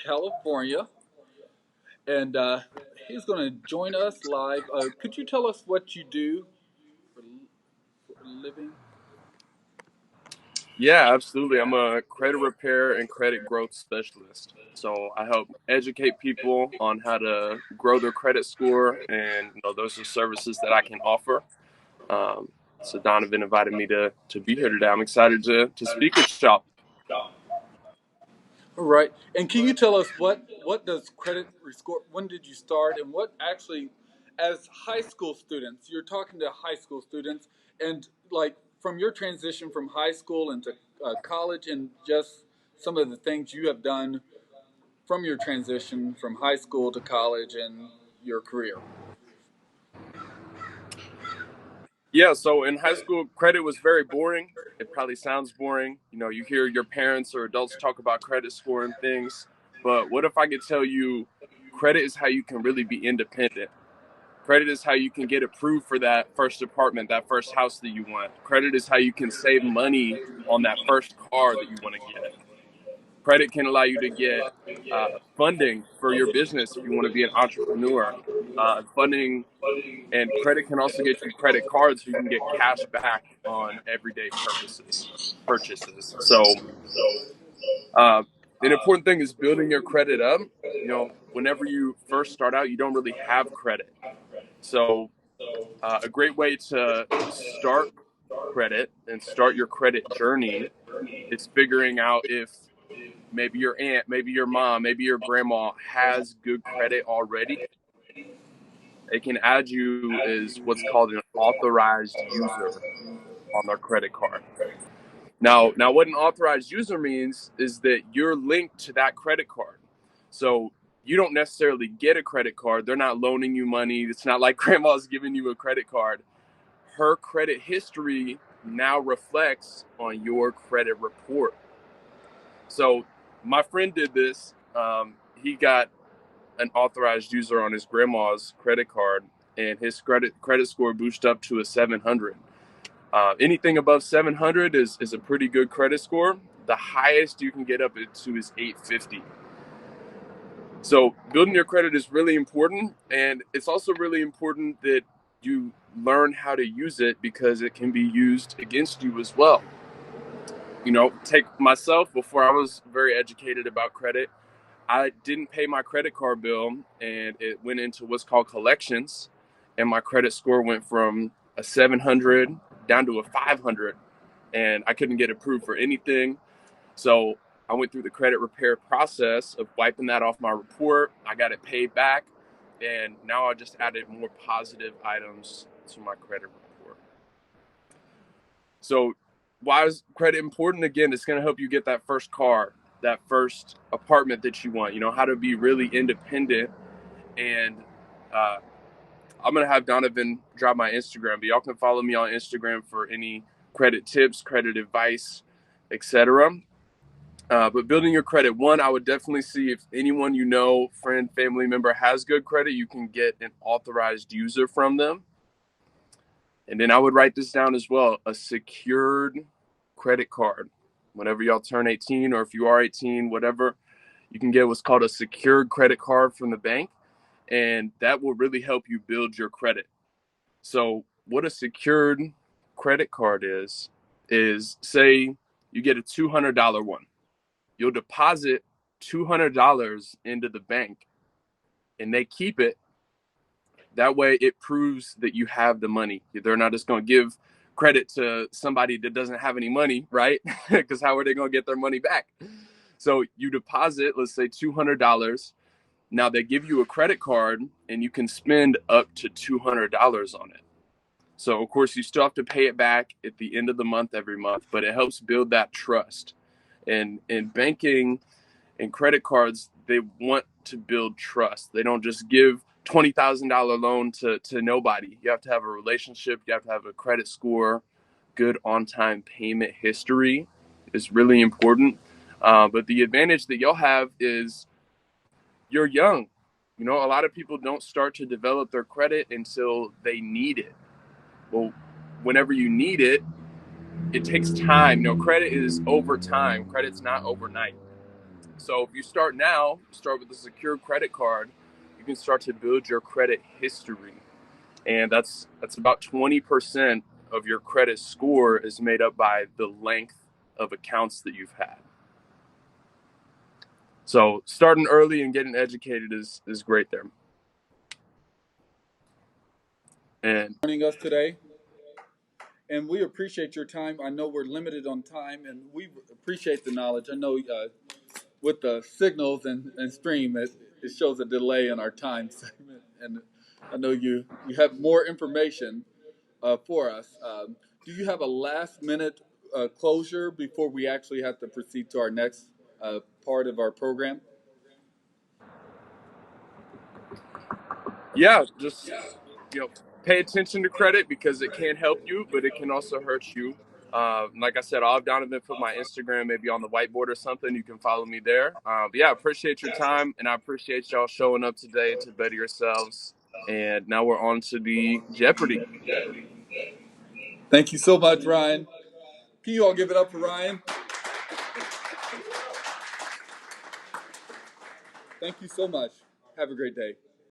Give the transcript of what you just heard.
California, and he's going to join us live. Could you tell us what you do for a living? Yeah, absolutely. I'm a credit repair and credit growth specialist. So I help educate people on how to grow their credit score, and those are services that I can offer. Um, so Donovan invited me to be here today. I'm excited to speak with y'all. All right. And can you tell us what does credit score? When did you start, and what actually, as high school students, you're talking to high school students, and like from your transition from high school into college, and just some of the things you have done from your transition from high school to college and your career. Yeah, so in high school, credit was very boring. It probably sounds boring. You hear your parents or adults talk about credit score and things. But what if I could tell you credit is how you can really be independent? Credit is how you can get approved for that first apartment, that first house that you want. Credit is how you can save money on that first car that you want to get. Credit can allow you to get funding for your business if you want to be an entrepreneur. Funding and credit can also get you credit cards so you can get cash back on everyday purchases. So uh, an important thing is building your credit up. Whenever you first start out, you don't really have credit. So a great way to start credit and start your credit journey is figuring out if maybe your aunt, maybe your mom, maybe your grandma has good credit already. They can add you as what's called an authorized user on their credit card. Now, what an authorized user means is that you're linked to that credit card. So you don't necessarily get a credit card. They're not loaning you money. It's not like grandma's giving you a credit card. Her credit history now reflects on your credit report. So my friend did this. He got an authorized user on his grandma's credit card, and his credit score boosted up to a 700. Anything above 700 is a pretty good credit score. The highest you can get up to is 850. So building your credit is really important, and it's also really important that you learn how to use it because it can be used against you as well. Take myself, before I was very educated about credit, I didn't pay my credit card bill, and it went into what's called collections, and my credit score went from a 700 down to a 500, and I couldn't get approved for anything. So I went through the credit repair process of wiping that off my report. I got it paid back, and now I just added more positive items to my credit report. So why is credit important? Again, it's going to help you get that first car, that first apartment that you want. How to be really independent. And uh, I'm going to have Donovan drop my Instagram, but y'all can follow me on Instagram for any credit tips, credit advice, etc. But building your credit, one, I would definitely see if anyone friend, family member has good credit, you can get an authorized user from them. And then I would write this down as well, a secured credit card. Whenever y'all turn 18, or if you are 18, whatever, you can get what's called a secured credit card from the bank. And that will really help you build your credit. So what a secured credit card is say you get a $200 one. You'll deposit $200 into the bank and they keep it. That way it proves that you have the money. They're not just going to give credit to somebody that doesn't have any money, right? Because how are they going to get their money back? So you deposit, let's say $200. Now they give you a credit card and you can spend up to $200 on it. So of course you still have to pay it back at the end of the month every month, but it helps build that trust. And in banking and credit cards, they want to build trust. They don't just give $20,000 loan to nobody. You have to have a relationship. You have to have a credit score. Good on-time payment history is really important. But the advantage that you'll have is you're young. A lot of people don't start to develop their credit until they need it. Well, whenever you need it, it takes time. Credit is over time. Credit's not overnight. So if you start now, start with a secure credit card, you can start to build your credit history. And that's about 20% of your credit score is made up by the length of accounts that you've had. So starting early and getting educated is great there. And Joining us today, and we appreciate your time. I know we're limited on time, and we appreciate the knowledge. I know with the signals and stream, it shows a delay in our time segment, and I know you have more information for us. Do you have a last minute closure before we actually have to proceed to our next part of our program? yeah, just pay attention to credit because it can help you, but it can also hurt you. Like I said, I'll have Donovan put my Instagram maybe on the whiteboard or something. You can follow me there. But yeah, I appreciate your time, and I appreciate y'all showing up today to better yourselves. And now we're on to the Jeopardy. Thank you so much, Ryan. Can you all give it up for Ryan? Thank you so much. Have a great day.